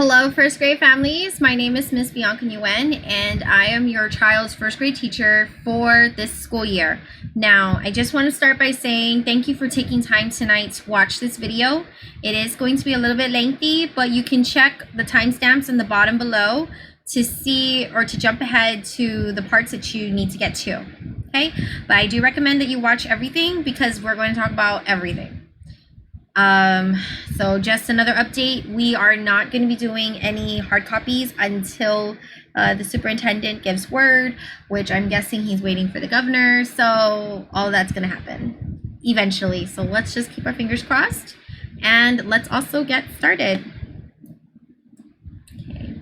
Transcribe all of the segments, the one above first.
Hello, first grade families. My name is Miss Bianca Nguyen, and I am your child's first grade teacher for this school year. Now, I just want to start by saying thank you for taking time tonight to watch this video. It is going to be a little bit lengthy, but you can check the timestamps in the bottom below to see or to jump ahead to the parts that you need to get to. Okay, but I do recommend that you watch everything because we're going to talk about everything. So just another update, we are not going to be doing any hard copies until the superintendent gives word, which I'm guessing he's waiting for the governor. So all that's going to happen eventually. So let's just keep our fingers crossed and let's also get started. Okay.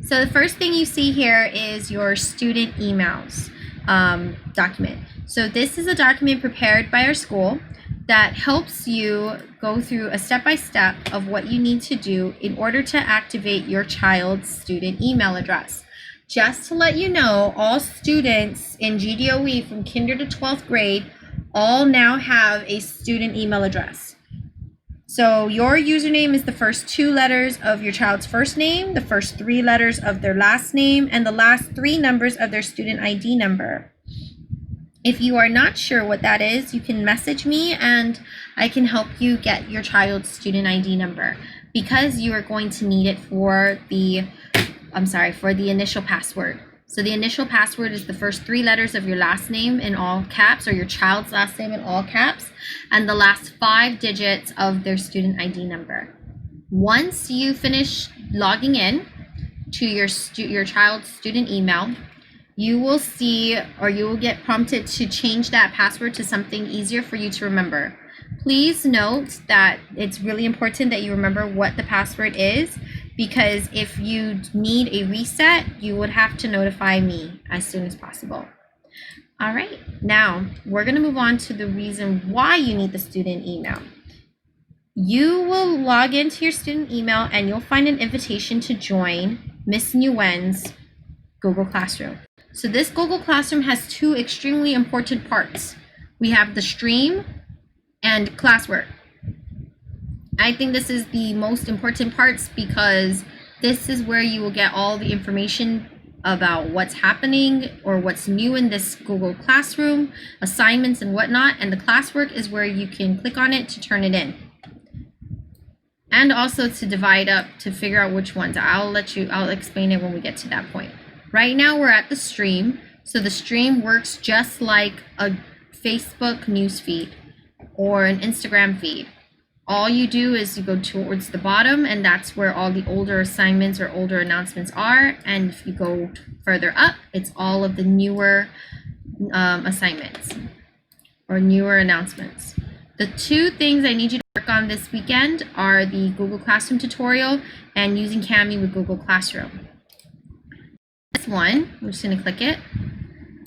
So the first thing you see here is your student emails document. So this is a document prepared by our school that helps you go through a step-by-step of what you need to do in order to activate your child's student email address. Just to let you know, all students in GDOE from kinder to 12th grade all now have a student email address. So your username is the first 2 letters of your child's first name, the first 3 letters of their last name, and the last 3 numbers of their student ID number. If you are not sure what that is, you can message me and I can help you get your child's student ID number because you are going to need it for the initial password. So the initial password is the first 3 letters of your last name in all caps, or your child's last name in all caps, and the last 5 digits of their student ID number. Once you finish logging in to your child's student email, you will see, or you will get prompted to change that password to something easier for you to remember. Please note that it's really important that you remember what the password is, because if you need a reset, you would have to notify me as soon as possible. All right, now we're going to move on to the reason why you need the student email. You will log into your student email and you'll find an invitation to join Miss Nguyen's Google Classroom. So this Google Classroom has 2 extremely important parts. We have the stream and classwork. I think this is the most important parts because this is where you will get all the information about what's happening or what's new in this Google Classroom, assignments and whatnot, and the classwork is where you can click on it to turn it in. And also to divide up to figure out which ones. I'll explain it when we get to that point. Right now we're at the stream. So the stream works just like a Facebook news feed or an Instagram feed. All you do is you go towards the bottom and that's where all the older assignments or older announcements are. And if you go further up, it's all of the newer assignments or newer announcements. The 2 things I need you to work on this weekend are the Google Classroom tutorial and using Kami with Google Classroom. This one, I'm just going to click it.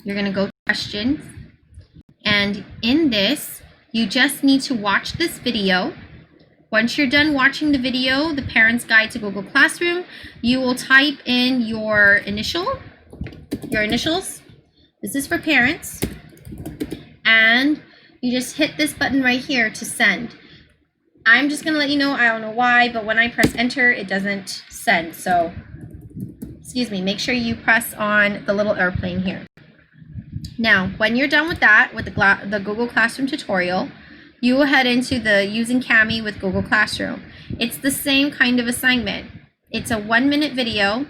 You're going to go to questions. And in this, you just need to watch this video. Once you're done watching the video, the Parent's Guide to Google Classroom, you will type in your initials. This is for parents. And you just hit this button right here to send. I'm just going to let you know, I don't know why, but when I press enter, it doesn't send. So excuse me, make sure you press on the little airplane here. Now, when you're done with that, with the Google Classroom tutorial, you will head into the Using Kami with Google Classroom. It's the same kind of assignment. It's a 1-minute video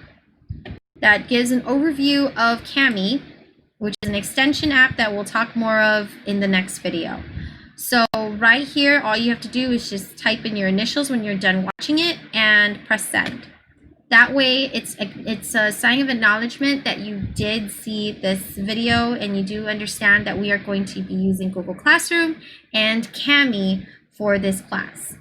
that gives an overview of Kami, which is an extension app that we'll talk more of in the next video. So right here, all you have to do is just type in your initials when you're done watching it and press send. That way, it's a sign of acknowledgement that you did see this video and you do understand that we are going to be using Google Classroom and Kami for this class.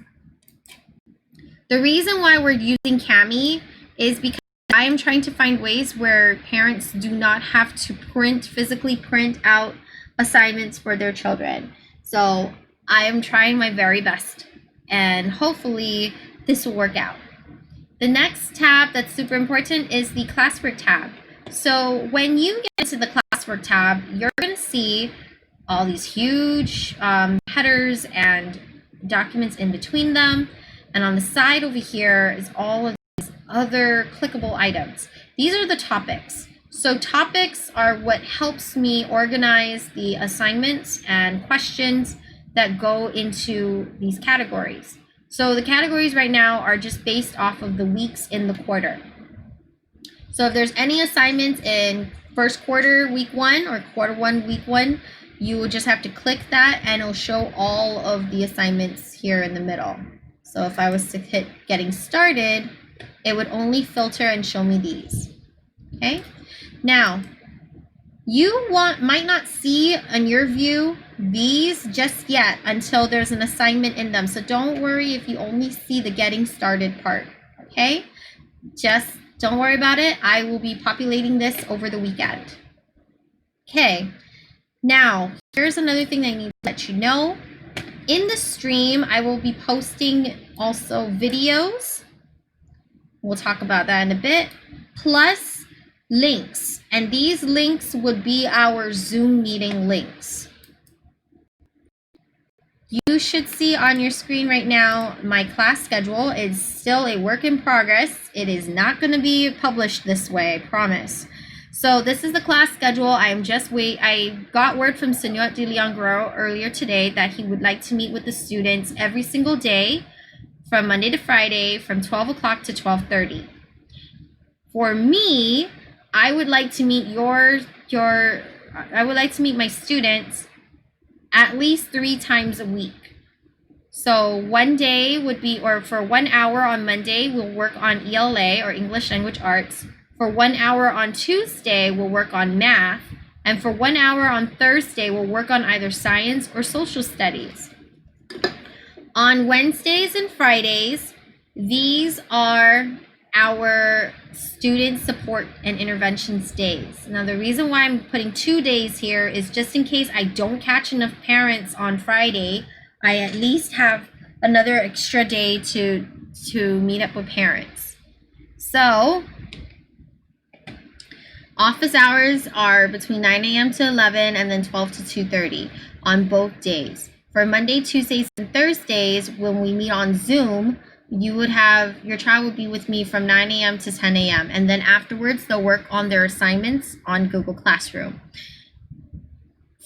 The reason why we're using Kami is because I am trying to find ways where parents do not have to physically print out assignments for their children. So I am trying my very best and hopefully this will work out. The next tab that's super important is the classwork tab. So when you get into the classwork tab, you're going to see all these huge headers and documents in between them. And on the side over here is all of these other clickable items. These are the topics. So topics are what helps me organize the assignments and questions that go into these categories. So the categories right now are just based off of the weeks in the quarter. So if there's any assignments in first quarter week 1 or quarter 1 week 1, you will just have to click that and it'll show all of the assignments here in the middle. So if I was to hit getting started, it would only filter and show me these. Okay. Now, you might not see in your view these just yet until there's an assignment in them. So don't worry if you only see the getting started part. Okay. Just don't worry about it. I will be populating this over the weekend. Okay. Now, here's another thing I need to let you know. In the stream, I will be posting also videos. We'll talk about that in a bit. Plus links. And these links would be our Zoom meeting links. You should see on your screen right now, my class schedule is still a work in progress. It is not going to be published this way, I promise. So this is the class schedule. I got word from Senor de Leon Guerrero earlier today that he would like to meet with the students every single day from Monday to Friday from 12 o'clock to 12:30. For me, I would like to meet my students at least 3 times a week. So one day would be, or for 1 hour on Monday, we'll work on ELA or English Language Arts. For 1 hour on Tuesday, we'll work on math. And for 1 hour on Thursday, we'll work on either science or social studies. On Wednesdays and Fridays, these are our student support and interventions days. Now, the reason why I'm putting 2 days here is just in case I don't catch enough parents on Friday, I at least have another extra day to meet up with parents. So, office hours are between 9 a.m. to 11 and then 12 to 2:30 on both days. For Monday, Tuesdays, and Thursdays, when we meet on Zoom, your child would be with me from 9 a.m. to 10 a.m. And then afterwards, they'll work on their assignments on Google Classroom.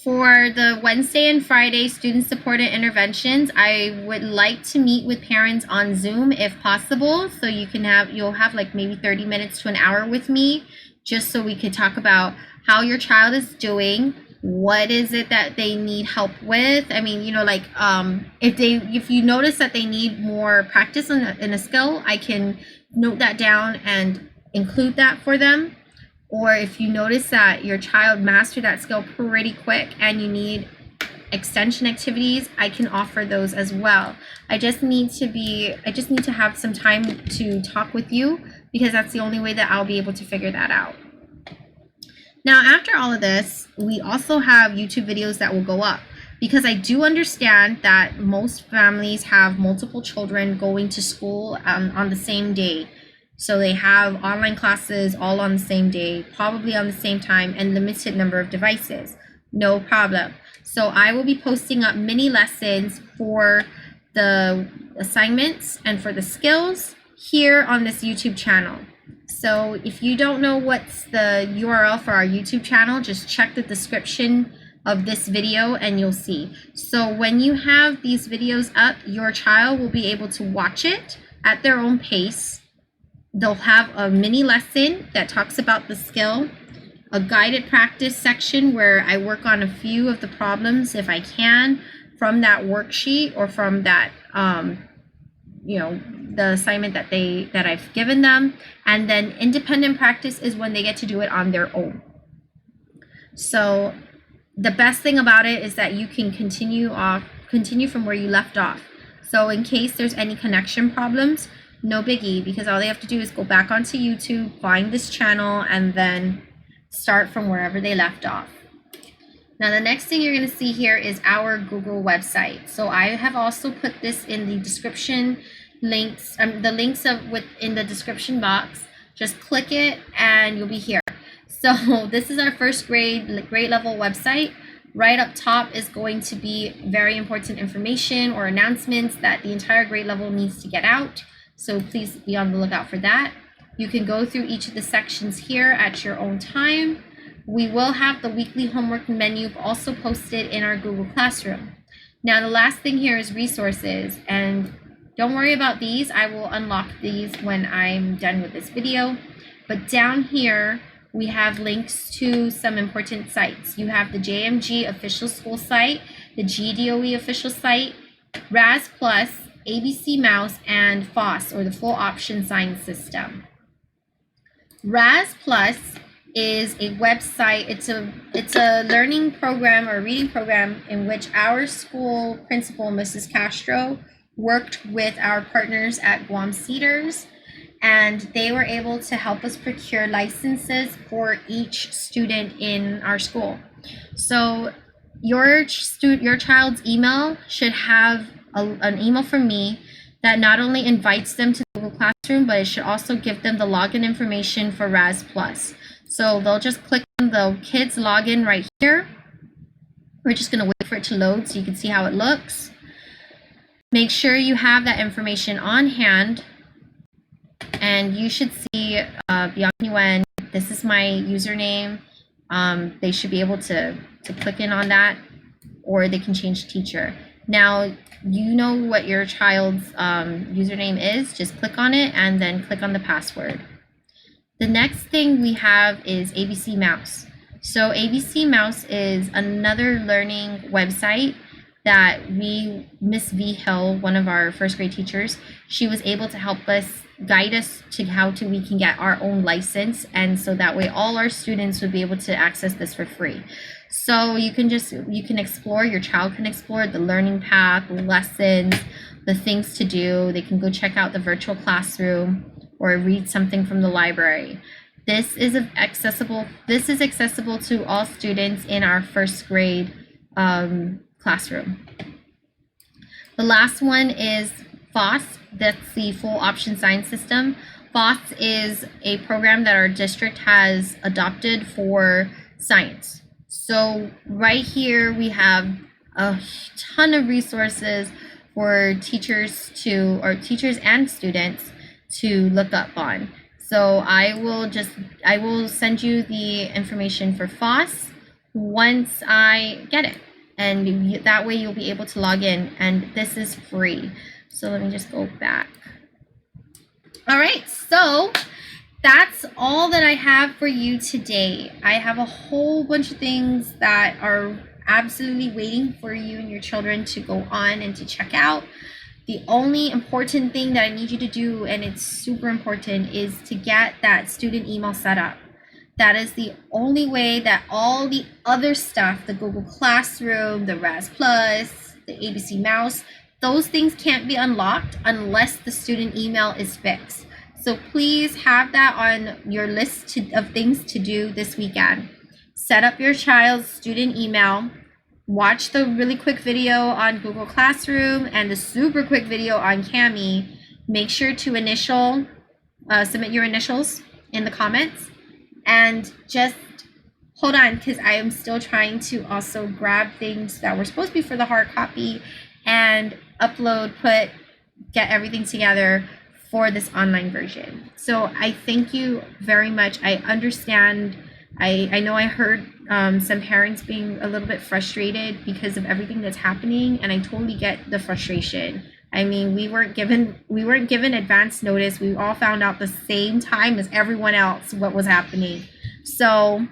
For the Wednesday and Friday student supported interventions, I would like to meet with parents on Zoom if possible. So you'll have like maybe 30 minutes to an hour with me, just so we could talk about how your child is doing. What is it that they need help with? I mean, if you notice that they need more practice in a skill, I can note that down and include that for them. Or if you notice that your child mastered that skill pretty quick and you need extension activities, I can offer those as well. I just need to have some time to talk with you, because that's the only way that I'll be able to figure that out. Now, after all of this, we also have YouTube videos that will go up, because I do understand that most families have multiple children going to school on the same day. So they have online classes all on the same day, probably on the same time, and limited number of devices. No problem. So I will be posting up mini lessons for the assignments and for the skills here on this YouTube channel. So if you don't know what's the URL for our YouTube channel, just check the description of this video and you'll see. So when you have these videos up, your child will be able to watch it at their own pace. They'll have a mini lesson that talks about the skill, a guided practice section where I work on a few of the problems if I can from that worksheet or from that the assignment that I've given them. And then independent practice is when they get to do it on their own. So the best thing about it is that you can continue from where you left off. So in case there's any connection problems, no biggie, because all they have to do is go back onto YouTube, find this channel, and then start from wherever they left off. Now, the next thing you're going to see here is our Google website. So I have also put this in the description links, the links in the description box. Just click it and you'll be here. So this is our first grade level website. Right up top is going to be very important information or announcements that the entire grade level needs to get out. So please be on the lookout for that. You can go through each of the sections here at your own time. We will have the weekly homework menu also posted in our Google Classroom. Now, the last thing here is resources, and don't worry about these. I will unlock these when I'm done with this video. But down here, we have links to some important sites. You have the JMG official school site, the GDOE official site, RAS Plus, ABC Mouse, and FOSS, or the Full Option Sign System. RAS Plus is a website. It's a learning program or reading program in which our school principal, Mrs. Castro, worked with our partners at Guam Cedars, and they were able to help us procure licenses for each student in our school. So your child's email should have an email from me that not only invites them to the Google Classroom, but it should also give them the login information for RAS Plus. So they'll just click on the kids login right here. We're just going to wait for it to load so you can see how it looks. Make sure you have that information on hand, and you should see beyond when this is my username. They should be able to click in on that, or they can change teacher. Now, you know what your child's username is. Just click on it and then click on the password. The next thing we have is ABC Mouse. So ABC Mouse is another learning website that Miss V Hill, one of our first grade teachers, she was able to help us guide us to we can get our own license, and so that way all our students would be able to access this for free. So you can explore, your child can explore the learning path, lessons, the things to do. They can go check out the virtual classroom or read something from the library. This is accessible to all students in our first grade classroom. The last one is FOSS. That's the Full Option Sign System. FOSS is a program that our district has adopted for science. So right here we have a ton of resources for teachers and students to look up on. So I will send you the information for FOSS once I get it, and that way you'll be able to log in, and this is free. So let me just go back. All right, so that's all that I have for you today. I have a whole bunch of things that are absolutely waiting for you and your children to go on and to check out. The only important thing that I need you to do, and it's super important, is to get that student email set up. That is the only way that all the other stuff, the Google Classroom, the RAS Plus, the ABC Mouse, those things can't be unlocked unless the student email is fixed. So please have that on your list of things to do this weekend. Set up your child's student email. Watch the really quick video on Google Classroom and the super quick video on Kami. Make sure to submit your initials in the comments, and just hold on, because I am still trying to also grab things that were supposed to be for the hard copy and get everything together for this online version. So I thank you very much. I understand. I know I heard some parents being a little bit frustrated because of everything that's happening, and I totally get the frustration. I mean, we weren't given advance notice. We all found out the same time as everyone else what was happening. So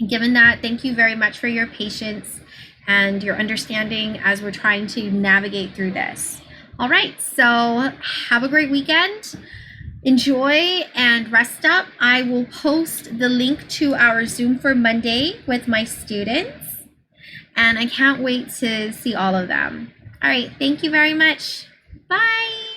given that, thank you very much for your patience and your understanding as we're trying to navigate through this. All right, so have a great weekend. Enjoy and rest up. I will post the link to our Zoom for Monday with my students, and I can't wait to see all of them. All right, thank you very much. Bye.